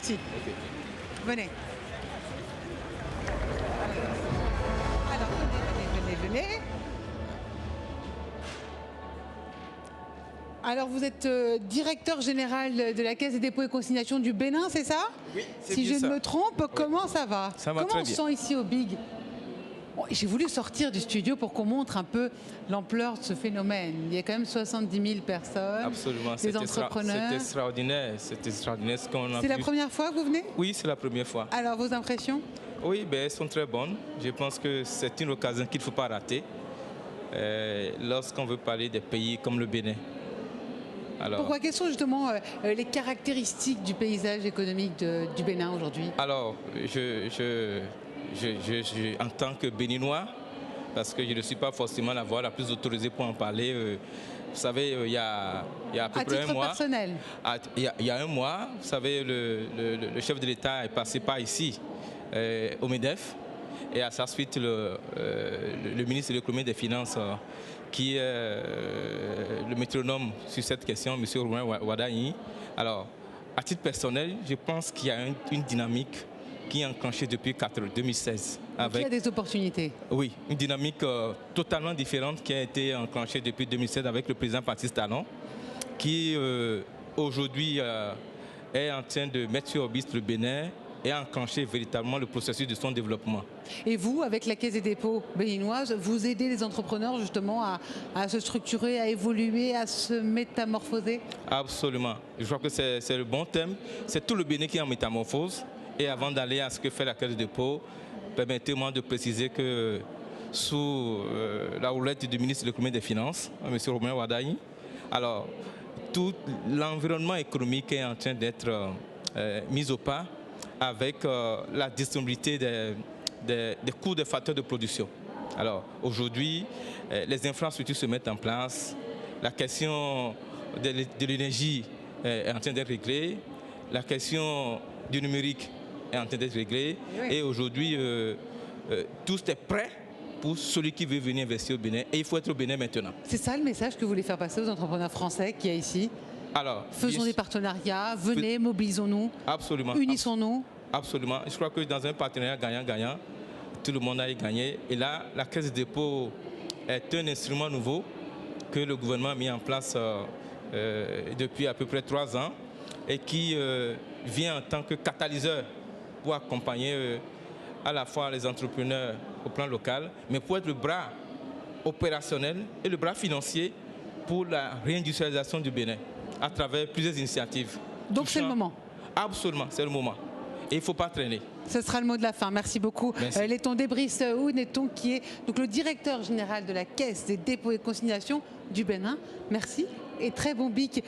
parti. Ok. Venez. Alors, venez. Alors, vous êtes directeur général de la Caisse des dépôts et consignations du Bénin, c'est ça? Oui, c'est Si bien je ça. ne me trompe, comment ça va? Ça va comment très on bien. se sent ici au Big? Bon, j'ai voulu sortir du studio pour qu'on montre un peu l'ampleur de ce phénomène. Il y a quand même 70 000 personnes, Absolument, des entrepreneurs. c'est extraordinaire, ce qu'on a C'est la vu. première fois que vous venez? Oui, c'est la première fois. Alors, vos impressions? Oui, ben, elles sont très bonnes. Je pense que c'est une occasion qu'il ne faut pas rater lorsqu'on veut parler des pays comme le Bénin. Alors, Pourquoi? Quelles sont justement les caractéristiques du paysage économique du Bénin aujourd'hui? alors en tant que Béninois, parce que je ne suis pas forcément la voix la plus autorisée pour en parler, vous savez, il y a à peu À près titre un mois. personnel? Il y a un mois, vous savez, le chef de l'État est passé par ici, au MEDEF, et à sa suite, le ministre de l'économie et des finances, qui est le métronome sur cette question, M. Romain Wadaï. Alors, à titre personnel, je pense qu'il y a une dynamique qui est enclenchée depuis 2016. Donc, il y a des opportunités. Oui, une dynamique totalement différente qui a été enclenchée depuis 2016 avec le président Patrice Talon, qui aujourd'hui est en train de mettre sur orbite le Bénin et a enclenché véritablement le processus de son développement. Et vous, avec la Caisse des dépôts béninoise, vous aidez les entrepreneurs justement à se structurer, à évoluer, à se métamorphoser? Absolument. Je crois que c'est le bon thème. C'est tout le Bénin qui est en métamorphose. Et avant d'aller à ce que fait la Caisse des dépôts, permettez-moi de préciser que sous la houlette du ministre de l'économie et des finances, M. Romain Wadaï, alors tout l'environnement économique est en train d'être mis au pas avec la disponibilité des coûts des facteurs de production. Alors aujourd'hui, les infrastructures se mettent en place, la question de l'énergie est en train d'être réglée, la question du numérique est en train d'être réglée, oui. Et aujourd'hui, tout est prêt pour celui qui veut venir investir au Bénin, et il faut être au Bénin maintenant. C'est ça le message que vous voulez faire passer aux entrepreneurs français qu'il y a ici? Alors, faisons des partenariats, venez, mobilisons-nous, absolument, unissons-nous. Absolument. Je crois que dans un partenariat gagnant-gagnant, tout le monde a y gagné. Et là, la Caisse de dépôt est un instrument nouveau que le gouvernement a mis en place depuis à peu près 3 ans et qui vient en tant que catalyseur pour accompagner à la fois les entrepreneurs au plan local, mais pour être le bras opérationnel et le bras financier pour la réindustrialisation du Bénin à travers plusieurs initiatives. Donc c'est le moment? Absolument, c'est le moment. Et il ne faut pas traîner. Ce sera le mot de la fin. Merci beaucoup. Letton Debris Ouneton, qui est donc le directeur général de la Caisse des dépôts et consignations du Bénin. Merci et très bon BIC.